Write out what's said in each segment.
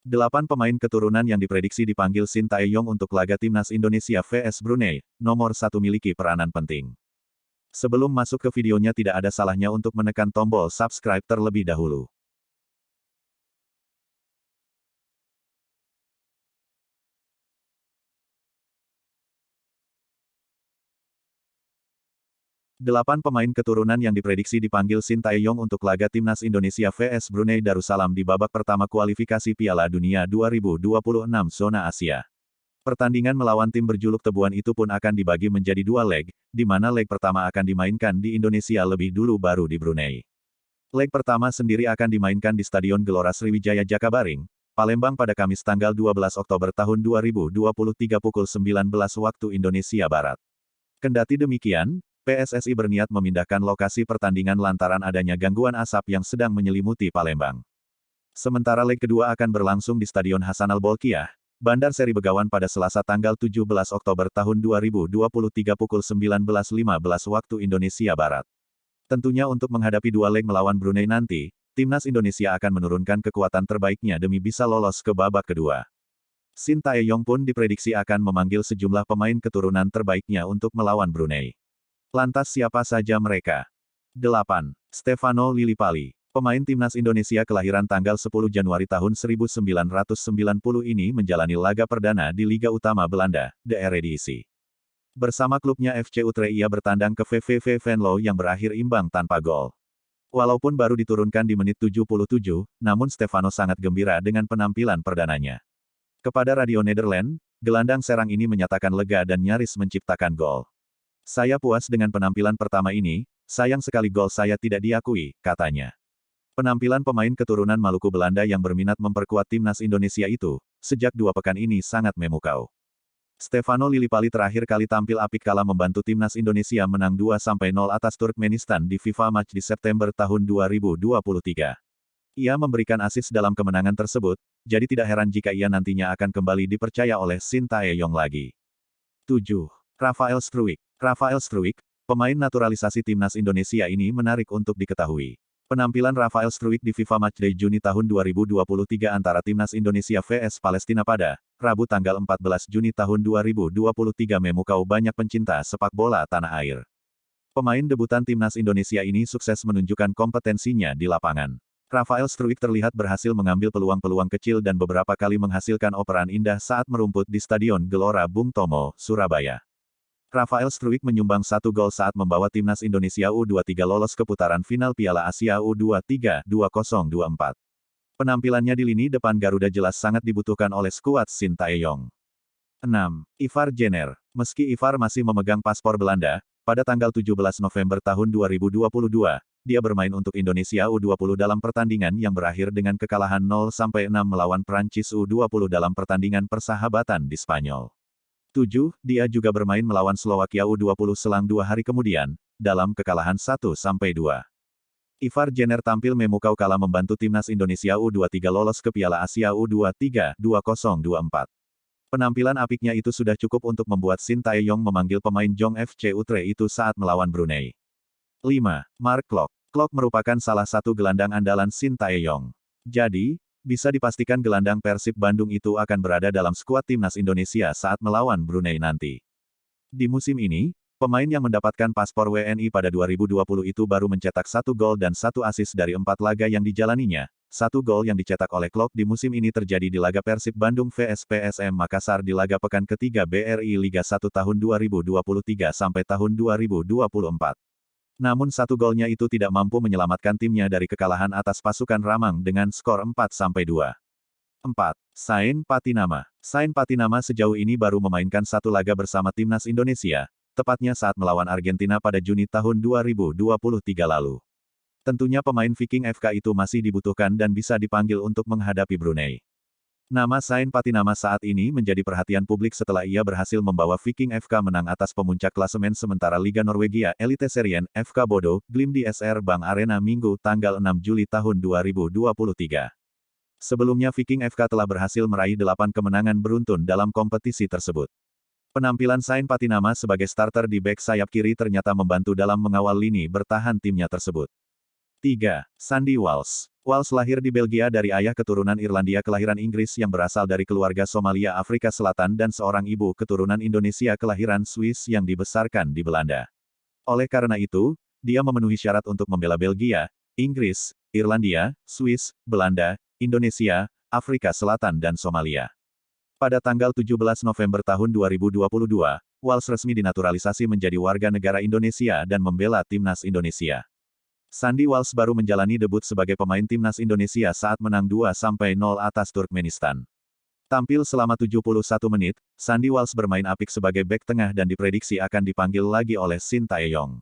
8 pemain keturunan yang diprediksi dipanggil Shin Tae-yong untuk laga timnas Indonesia vs Brunei, nomor 1 miliki peranan penting. Sebelum masuk ke videonya tidak ada salahnya untuk menekan tombol subscribe terlebih dahulu. Delapan pemain keturunan yang diprediksi dipanggil Shin Tae-yong untuk laga timnas Indonesia vs Brunei Darussalam di babak pertama kualifikasi Piala Dunia 2026 zona Asia. Pertandingan melawan tim berjuluk Tebuan itu pun akan dibagi menjadi 2 leg, di mana leg pertama akan dimainkan di Indonesia lebih dulu baru di Brunei. Leg pertama sendiri akan dimainkan di Stadion Gelora Sriwijaya Jakabaring, Palembang pada Kamis tanggal 12 Oktober tahun 2023 pukul 19 waktu Indonesia Barat. Kendati demikian, PSSI berniat memindahkan lokasi pertandingan lantaran adanya gangguan asap yang sedang menyelimuti Palembang. Sementara leg kedua akan berlangsung di Stadion Hasanal Bolkiah, Bandar Seri Begawan pada Selasa tanggal 17 Oktober tahun 2023 pukul 19.15 waktu Indonesia Barat. Tentunya untuk menghadapi 2 leg melawan Brunei nanti, timnas Indonesia akan menurunkan kekuatan terbaiknya demi bisa lolos ke babak kedua. Shin Tae-yong pun diprediksi akan memanggil sejumlah pemain keturunan terbaiknya untuk melawan Brunei. Lantas siapa saja mereka? 8. Stefano Lillipali. Pemain timnas Indonesia kelahiran tanggal 10 Januari tahun 1990 ini menjalani laga perdana di Liga Utama Belanda, de Eredivisie. Bersama klubnya FC Utrecht ia bertandang ke VVV Venlo yang berakhir imbang tanpa gol. Walaupun baru diturunkan di menit 77, namun Stefano sangat gembira dengan penampilan perdananya. Kepada Radio Nederland, gelandang serang ini menyatakan lega dan nyaris menciptakan gol. Saya puas dengan penampilan pertama ini, sayang sekali gol saya tidak diakui, katanya. Penampilan pemain keturunan Maluku Belanda yang berminat memperkuat timnas Indonesia itu, sejak 2 pekan ini sangat memukau. Stefano Lillipali terakhir kali tampil apik kala membantu timnas Indonesia menang 2-0 atas Turkmenistan di FIFA Match di September tahun 2023. Ia memberikan assist dalam kemenangan tersebut, jadi tidak heran jika ia nantinya akan kembali dipercaya oleh Shin Tae-yong lagi. 7. Rafael Struijk. Rafael Struijk, pemain naturalisasi timnas Indonesia ini menarik untuk diketahui. Penampilan Rafael Struijk di FIFA Matchday Juni tahun 2023 antara timnas Indonesia vs Palestina pada Rabu tanggal 14 Juni tahun 2023 memukau banyak pencinta sepak bola tanah air. Pemain debutan timnas Indonesia ini sukses menunjukkan kompetensinya di lapangan. Rafael Struijk terlihat berhasil mengambil peluang-peluang kecil dan beberapa kali menghasilkan operan indah saat merumput di Stadion Gelora Bung Tomo, Surabaya. Rafael Struijk menyumbang 1 gol saat membawa timnas Indonesia U23 lolos ke putaran final Piala Asia U23 2024. Penampilannya di lini depan Garuda jelas sangat dibutuhkan oleh skuad Shin Tae-yong. 6. Ivar Jenner. Meski Ivar masih memegang paspor Belanda, pada tanggal 17 November tahun 2022, dia bermain untuk Indonesia U20 dalam pertandingan yang berakhir dengan kekalahan 0-6 melawan Prancis U20 dalam pertandingan persahabatan di Spanyol. 7. Dia juga bermain melawan Slovakia U20 selang 2 hari kemudian, dalam kekalahan 1-2. Ivar Jenner tampil memukau kala membantu timnas Indonesia U23 lolos ke Piala Asia U23 2024. Penampilan apiknya itu sudah cukup untuk membuat Shin Tae-yong memanggil pemain Jong FC Utrecht itu saat melawan Brunei. 5. Mark Klok. Klok merupakan salah satu gelandang andalan Shin Tae-yong. Jadi, bisa dipastikan gelandang Persib Bandung itu akan berada dalam skuad timnas Indonesia saat melawan Brunei nanti. Di musim ini, pemain yang mendapatkan paspor WNI pada 2020 itu baru mencetak 1 gol dan 1 assist dari 4 laga yang dijalaninya. 1 gol yang dicetak oleh Klok di musim ini terjadi di laga Persib Bandung vs PSM Makassar di laga pekan ketiga BRI Liga 1 tahun 2023 sampai tahun 2024. Namun 1 golnya itu tidak mampu menyelamatkan timnya dari kekalahan atas pasukan Ramang dengan skor 4-2. 4. Sain Patinama. Sain Patinama sejauh ini baru memainkan 1 laga bersama timnas Indonesia, tepatnya saat melawan Argentina pada Juni tahun 2023 lalu. Tentunya pemain Viking FK itu masih dibutuhkan dan bisa dipanggil untuk menghadapi Brunei. Nama Sain Patinama saat ini menjadi perhatian publik setelah ia berhasil membawa Viking FK menang atas pemuncak klasemen sementara Liga Norwegia Eliteserien, FK Bodo, Glimt di SR Bank Arena Minggu tanggal 6 Juli tahun 2023. Sebelumnya Viking FK telah berhasil meraih 8 kemenangan beruntun dalam kompetisi tersebut. Penampilan Sain Patinama sebagai starter di bek sayap kiri ternyata membantu dalam mengawal lini bertahan timnya tersebut. 3. Sandy Walsh. Walsh lahir di Belgia dari ayah keturunan Irlandia kelahiran Inggris yang berasal dari keluarga Somalia Afrika Selatan dan seorang ibu keturunan Indonesia kelahiran Swiss yang dibesarkan di Belanda. Oleh karena itu, dia memenuhi syarat untuk membela Belgia, Inggris, Irlandia, Swiss, Belanda, Indonesia, Afrika Selatan dan Somalia. Pada tanggal 17 November tahun 2022, Walsh resmi dinaturalisasi menjadi warga negara Indonesia dan membela timnas Indonesia. Sandy Walsh baru menjalani debut sebagai pemain timnas Indonesia saat menang 2-0 atas Turkmenistan. Tampil selama 71 menit, Sandy Walsh bermain apik sebagai bek tengah dan diprediksi akan dipanggil lagi oleh Shin Tae-yong.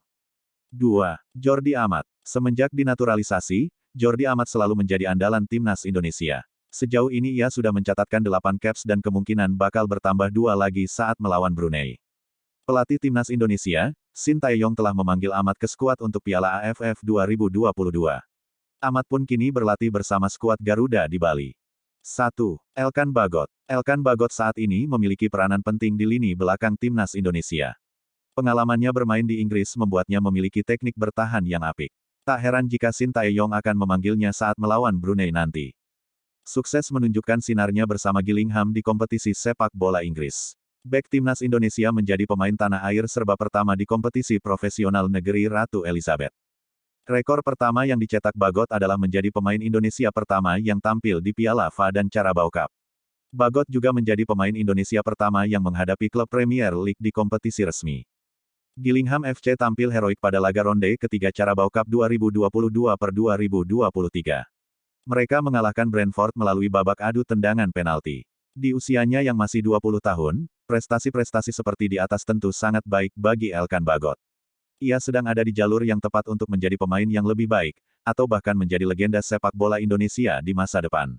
2. Jordi Amat. Semenjak dinaturalisasi, Jordi Amat selalu menjadi andalan timnas Indonesia. Sejauh ini ia sudah mencatatkan 8 caps dan kemungkinan bakal bertambah 2 lagi saat melawan Brunei. Pelatih timnas Indonesia, Shin Tae-yong telah memanggil Amat ke skuad untuk Piala AFF 2022. Amat pun kini berlatih bersama skuad Garuda di Bali. 1. Elkan Bagot. Elkan Bagot saat ini memiliki peranan penting di lini belakang timnas Indonesia. Pengalamannya bermain di Inggris membuatnya memiliki teknik bertahan yang apik. Tak heran jika Shin Tae-yong akan memanggilnya saat melawan Brunei nanti. Sukses menunjukkan sinarnya bersama Gillingham di kompetisi sepak bola Inggris. Bek timnas Indonesia menjadi pemain tanah air serba pertama di kompetisi profesional negeri Ratu Elizabeth. Rekor pertama yang dicetak Bagot adalah menjadi pemain Indonesia pertama yang tampil di Piala FA dan Carabao Cup. Bagot juga menjadi pemain Indonesia pertama yang menghadapi klub Premier League di kompetisi resmi. Gillingham FC tampil heroik pada laga ronde ketiga Carabao Cup 2022/2023. Mereka mengalahkan Brentford melalui babak adu tendangan penalti. Di usianya yang masih 20 tahun, prestasi-prestasi seperti di atas tentu sangat baik bagi Elkan Bagot. Ia sedang ada di jalur yang tepat untuk menjadi pemain yang lebih baik, atau bahkan menjadi legenda sepak bola Indonesia di masa depan.